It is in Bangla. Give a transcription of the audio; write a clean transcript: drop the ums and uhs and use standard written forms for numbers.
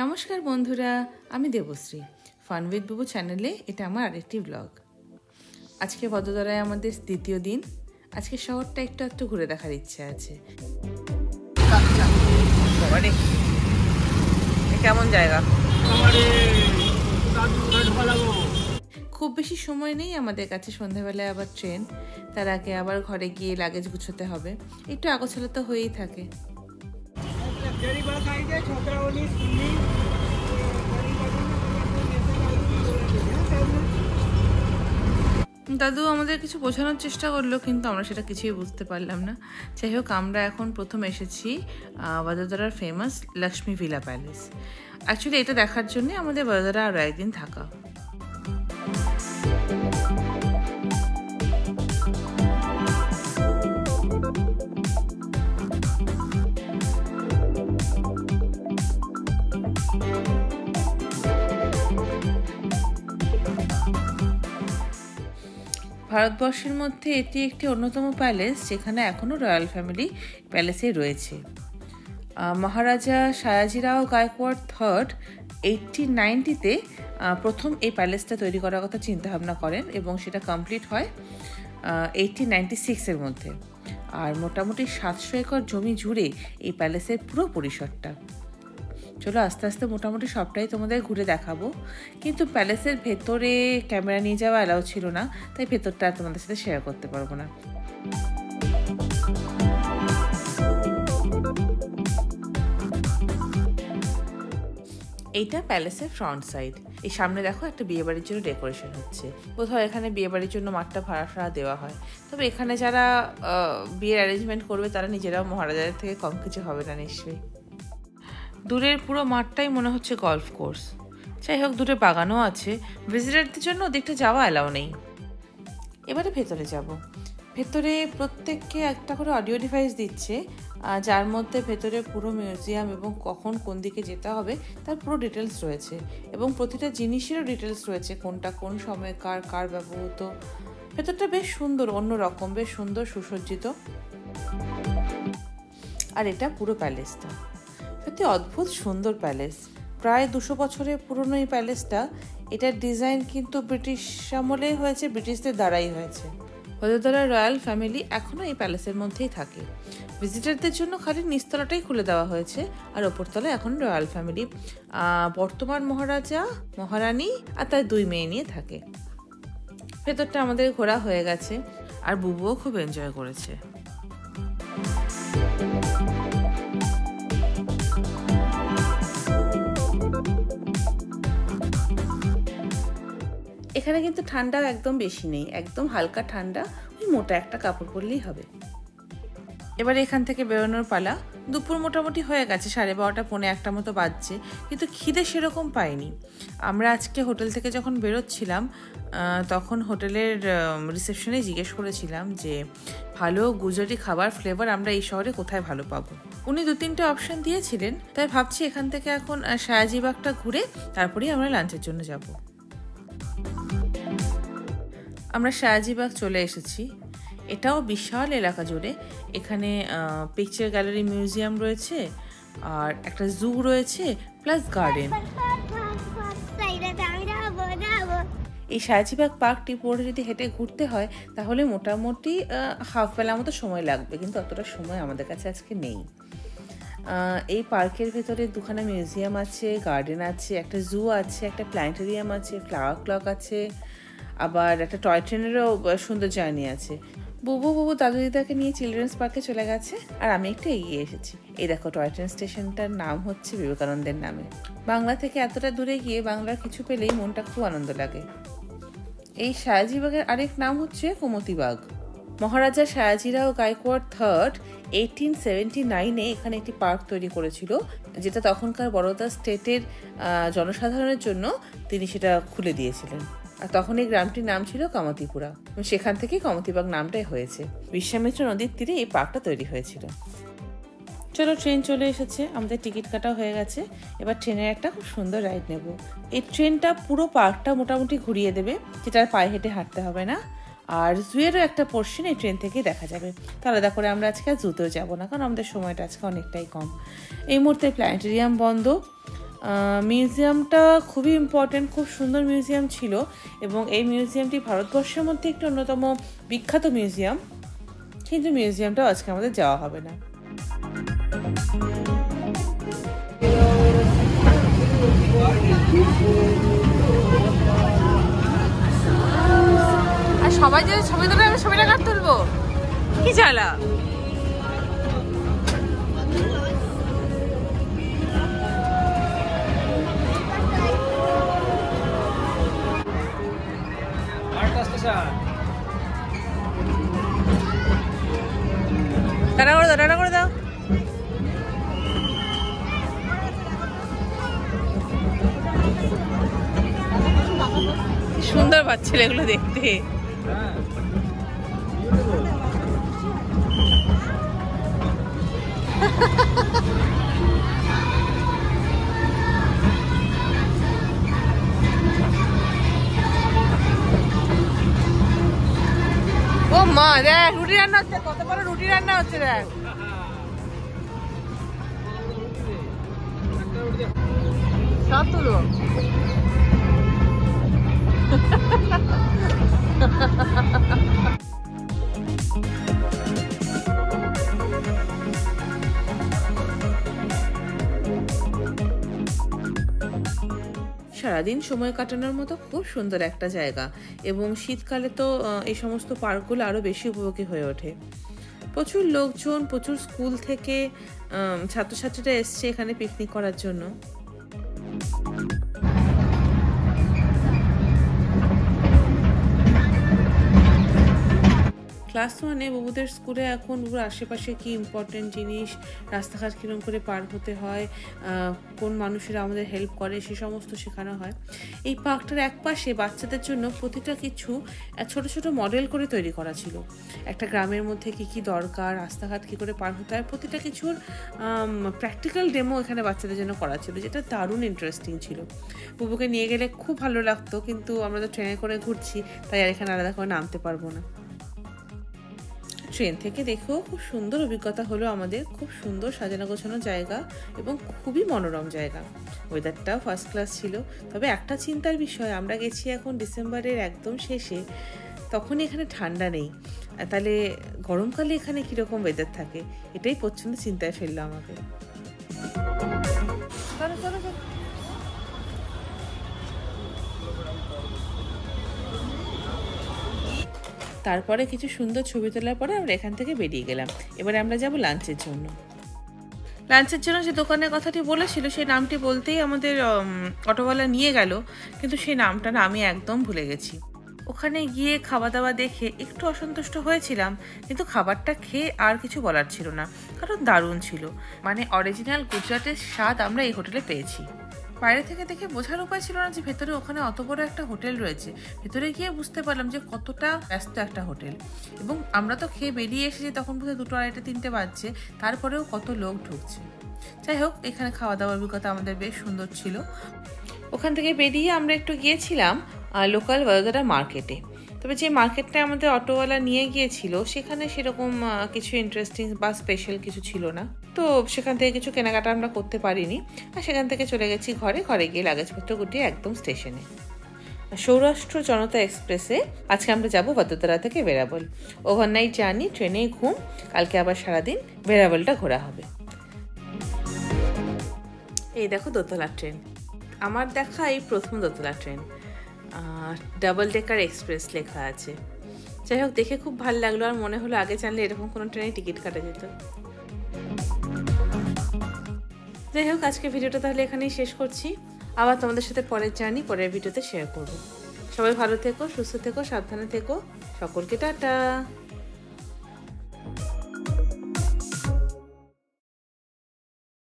নমস্কার বন্ধুরা, আমি দেবশ্রী। ফান উইথ বুবু চ্যানেলে এটা আমার আরেকটি ব্লগ। আজকে বদোদরায় আমাদের দ্বিতীয় দিন। আজকে শহরটা একটু একটু ঘুরে দেখার ইচ্ছে আছে। কেমন জায়গা? খুব বেশি সময় নেই আমাদের কাছে, সন্ধ্যাবেলায় আবার ট্রেন, তার আগে আবার ঘরে গিয়ে লাগেজ গুছোতে হবে, একটু আগোছালো তো হয়েই থাকে। দাদু আমাদের কিছু বোঝানোর চেষ্টা করলো, কিন্তু আমরা সেটা কিছুই বুঝতে পারলাম না। যাই হোক, আমরা এখন প্রথম এসেছি বদোদরার famous Lakshmi Vilas palace. Actually এটা দেখার জন্য আমাদের বদোদরা আরও একদিন থাকা। ভারতবর্ষের মধ্যে এটি একটি অন্যতম প্যালেস, যেখানে এখনও রয়্যাল ফ্যামিলি প্যালেসে রয়েছে। মহারাজা সায়াজিরাও গায়কোয়াড় থার্ড 1890-তে প্রথম এই প্যালেসটা তৈরি করার কথা চিন্তাভাবনা করেন, এবং সেটা কমপ্লিট হয় 1896-এর মধ্যে। আর মোটামুটি 700 একর জমি জুড়ে এই প্যালেসের পুরো পরিসরটা। চলো আস্তে আস্তে মোটামুটি সবটাই তোমাদের ঘুরে দেখাবো, কিন্তু প্যালেসের ভেতরে ক্যামেরা নিয়ে যাওয়া অ্যালাউ ছিল না, তাই ভেতরটা তোমাদের সাথে শেয়ার করতে পারবো না। এইটা প্যালেসের ফ্রন্ট সাইড। এই সামনে দেখো একটা বিয়ে বাড়ির জন্য ডেকোরেশন হচ্ছে। বোধহয় এখানে বিয়ে বাড়ির জন্য মাঠটা ভাড়া দেওয়া হয়। তবে এখানে যারা বিয়ের অ্যারেঞ্জমেন্ট করবে তারা নিজেরাও মহারাজাদের থেকে কম কিছু হবে না নিশ্চয়ই। দূরের পুরো মাঠটাই মনে হচ্ছে গলফ কোর্স। যাই হোক, দূরে বাগানও আছে। ভিজিটারদের জন্য ওদিকটা যাওয়া অ্যালাউ নেই। এবারে ভেতরে যাব। ভেতরে প্রত্যেককে একটা করে অডিও ডিভাইস দিচ্ছে, যার মধ্যে ভেতরে পুরো মিউজিয়াম এবং কখন কোন দিকে যেতে হবে তার পুরো ডিটেলস রয়েছে, এবং প্রতিটা জিনিসেরও ডিটেলস রয়েছে, কোনটা কোন সময় কার ব্যবহৃত। ভেতরটা বেশ সুন্দর, অন্যরকম, বেশ সুন্দর সুসজ্জিত। আর এটা পুরো প্যালেসটা সত্যি অদ্ভুত সুন্দর প্যালেস। প্রায় 200 বছরের পুরনো এই প্যালেসটা। এটার ডিজাইন কিন্তু ব্রিটিশ আমলেই হয়েছে, ব্রিটিশদের দ্বারাই হয়েছে। বদোদরা রয়্যাল ফ্যামিলি এখনও এই প্যালেসের মধ্যেই থাকে। ভিজিটারদের জন্য খালি নিচতলাটাই খুলে দেওয়া হয়েছে, আর ওপরতলায় এখন রয়্যাল ফ্যামিলি বর্তমান মহারাজা, মহারানী আর তার 2 মেয়ে নিয়ে থাকে। ভেতরটা আমাদের ঘোরা হয়ে গেছে, আর বুবুও খুব এনজয় করেছে। এখানে কিন্তু ঠান্ডা একদম বেশি নেই, একদম হালকা ঠান্ডা, ওই মোটা একটা কাপড় পরলেই হবে। এবারে এখান থেকে বেরোনোর পালা। দুপুর মোটামুটি হয়ে গেছে, 12:30 পৌনে 1টা মতো বাজছে, কিন্তু খিদে সেরকম পাইনি। আমরা আজকে হোটেল থেকে যখন বেরোচ্ছিলাম তখন হোটেলের রিসেপশনে জিজ্ঞেস করেছিলাম যে ভালো গুজরাটি খাবার ফ্লেভার আমরা এই শহরে কোথায় ভালো পাবো। উনি 2-3টে অপশন দিয়েছিলেন, তাই ভাবছি এখান থেকে এখন সায়াজিবাগটা ঘুরে তারপরেই আমরা লাঞ্চের জন্য যাব। আমরা সায়াজিবাগ চলে এসেছি। এটাও বিশাল এলাকা জুড়ে। এখানে পিকচার গ্যালারি, মিউজিয়াম রয়েছে, আর একটা জু রয়েছে, প্লাস গার্ডেন। এই সায়াজিবাগ পার্কটি পুরো যদি হেঁটে ঘুরতে হয় তাহলে মোটামুটি হাফ বেলা মতো সময় লাগবে, কিন্তু অতটা সময় আমাদের কাছে আজকে নেই। এই পার্কের ভেতরে 2খানা মিউজিয়াম আছে, গার্ডেন আছে, একটা জু আছে, একটা প্ল্যানেটেরিয়াম আছে, ফ্লাওয়ার ক্লক আছে, আবার একটা টয় ট্রেনেরও সুন্দর জার্নি আছে। বুবু দাদু দিদাকে নিয়ে চিলড্রেন্স পার্কে চলে গেছে, আর আমি একটু এগিয়ে এসেছি। এই দেখো, টয় ট্রেন স্টেশনটার নাম হচ্ছে বিবেকানন্দের নামে। বাংলা থেকে এতটা দূরে গিয়ে বাংলার কিছু পেলেই মনটা খুব আনন্দ লাগে। এই সায়াজিবাগের আরেক নাম হচ্ছে কুমতিবাগ। মহারাজা সায়াজিরাও গায়কোয়াড় থার্ড 1879-এ এখানে একটি পার্ক তৈরি করেছিল, যেটা তখনকার বরোদা স্টেটের জনসাধারণের জন্য তিনি সেটা খুলে দিয়েছিলেন। আর তখন এই গ্রামটির নাম ছিল কামতিপুরা, সেখান থেকে কমতিবাগ নামটাই হয়েছে। বিশ্বামিত্র নদীর তীরে এই পার্কটা তৈরি হয়েছিল। চলো, ট্রেন চলে এসেছে, আমাদের টিকিট কাটা হয়ে গেছে। এবার ট্রেনের একটা খুব সুন্দর রাইড নেব। এই ট্রেনটা পুরো পার্কটা মোটামুটি ঘুরিয়ে দেবে, যেটা পায়ে হেঁটে হাঁটতে হবে না। আর জুয়েরও একটা পোর্শন এই ট্রেন থেকে দেখা যাবে। তো আলাদা করে আমরা আজকে আর জুতেও যাবো না, কারণ আমাদের সময়টা আজকে অনেকটাই কম। এই মুহূর্তে প্ল্যানেটেরিয়াম বন্ধ। মিউজিয়ামটা খুবই ইম্পর্টেন্ট, খুব সুন্দর মিউজিয়াম ছিল, এবং এই মিউজিয়ামটি ভারতবর্ষের মধ্যে একটি অন্যতম বিখ্যাত মিউজিয়াম, কিন্তু মিউজিয়ামটাও আজকে আমাদের যাওয়া হবে না। আর সবাই যদি ছবি তুলে আমি ছবিটা কাট তুলবো, কি জ্বালা। টাটা করে দাও, টাটা করে দাও। সুন্দর পাচ্ছিল এগুলো দেখতে। ও মা, দেখ রুটি রান্না হচ্ছে, কত বড় রুটি রান্না হচ্ছে দেখ। সব তুলো। সারাদিন সময় কাটানোর মতো খুব সুন্দর একটা জায়গা, এবং শীতকালে তো এই সমস্ত পার্কগুলো আরও বেশি উপভোগী হয়ে ওঠে। প্রচুর লোকজন, প্রচুর স্কুল থেকে ছাত্রছাত্রীরা এসছে এখানে পিকনিক করার জন্য। ক্লাস 1-এ বাবুদের স্কুলে এখন পুরো আশেপাশে কি ইম্পর্টেন্ট জিনিস, রাস্তাঘাট কীরকম করে পার হতে হয়, কোন মানুষেরা আমাদের হেল্প করে, সে সমস্ত শেখানো হয়। এই পার্কটার এক পাশে বাচ্চাদের জন্য প্রতিটা কিছু ছোট ছোট মডেল করে তৈরি করা ছিল। একটা গ্রামের মধ্যে কি কি দরকার, রাস্তাঘাট কী করে পার হতে হয়, প্রতিটা কিছুর প্র্যাকটিক্যাল ডেমো এখানে বাচ্চাদের জন্য করা ছিল, যেটা দারুণ ইন্টারেস্টিং ছিল। বুবুকে নিয়ে গেলে খুব ভালো লাগতো, কিন্তু আমরা তো ট্রেনে করে ঘুরছি, তাই আর এখানে আলাদা করে নামতে পারবো না। ট্রেন থেকে দেখেও খুব সুন্দর অভিজ্ঞতা হলো আমাদের। খুব সুন্দর সাজানো গোছানো জায়গা এবং খুবই মনোরম জায়গা। ওয়েদারটাও ফার্স্ট ক্লাস ছিল। তবে একটা চিন্তার বিষয়, আমরা গেছি এখন ডিসেম্বরের একদম শেষে, তখনই এখানে ঠান্ডা নেই। তাহলে গরমকালে এখানে কীরকম ওয়েদার থাকে, এটাই প্রচণ্ড চিন্তায় ফেললো আমাকে। তারপরে কিছু সুন্দর ছবি তোলার পরে আমরা এখান থেকে বেরিয়ে গেলাম। এবারে আমরা যাব লাঞ্চের জন্য। লাঞ্চের জন্য যে দোকানের কথাটি বলেছিল, সেই নামটি বলতেই আমাদের অটোওয়ালা নিয়ে গেল, কিন্তু সেই নামটা না আমি একদম ভুলে গেছি। ওখানে গিয়ে খাওয়া দাওয়া দেখে একটু অসন্তুষ্ট হয়েছিলাম, কিন্তু খাবারটা খেয়ে আর কিছু বলার ছিল না, কারণ দারুণ ছিল। মানে অরিজিনাল গুজরাটের স্বাদ আমরা এই হোটেলে পেয়েছি। বাইরে থেকে দেখে বোঝার উপায় ছিল না যে ভেতরে ওখানে অত বড় একটা হোটেল রয়েছে। ভেতরে গিয়ে বুঝতে পারলাম যে কতটা ব্যস্ত একটা হোটেল, এবং আমরা তো খেয়ে বেরিয়ে এসেছি তখন বোধহয় 2, 2:30, 3টে বাজছে, তারপরেও কত লোক ঢুকছে। যাই হোক, এখানে খাওয়া দাওয়ার অভিজ্ঞতা আমাদের বেশ সুন্দর ছিল। ওখান থেকে বেরিয়ে আমরা একটু গিয়েছিলাম লোকাল বদোদরা মার্কেটে। তবে যে মার্কেটটা আমাদের অটোওয়ালা নিয়ে গিয়েছিল, সেখানে সেরকম কিছু ইন্টারেস্টিং বা স্পেশাল কিছু ছিল না, তো সেখান থেকে কিছু কেনাকাটা আমরা করতে পারিনি। আর সেখান থেকে চলে গেছি ঘরে গিয়ে লাগেজপত্র গুটিয়ে একদম স্টেশনে। সৌরাষ্ট্র জনতা এক্সপ্রেসে আজকে আমরা যাব বদোদরা থেকে ভেরাবল। ওভারনাইট জার্নি, ট্রেনে ঘুম, কালকে আবার সারাদিন ভেরাবলটা ঘোরা হবে। এই দেখো দোতলা ট্রেন, আমার দেখা এই প্রথম দোতলা ট্রেন। ডাবল ডেকার এক্সপ্রেস লেখা আছে। যাই হোক, দেখে খুব ভালো লাগলো, আর মনে হলো আগে জানলে এরকম কোনো ট্রেনে টিকিট কাটা যেত। যাই হোক, আজকে ভিডিওটা তাহলে এখানেই শেষ করছি। আবার তোমাদের সাথে পরের জার্নি পরের ভিডিওতে শেয়ার করব। সবাই ভালো থেকো, সুস্থ থেকো, সাবধানে থেকো। সকলকে টাটা।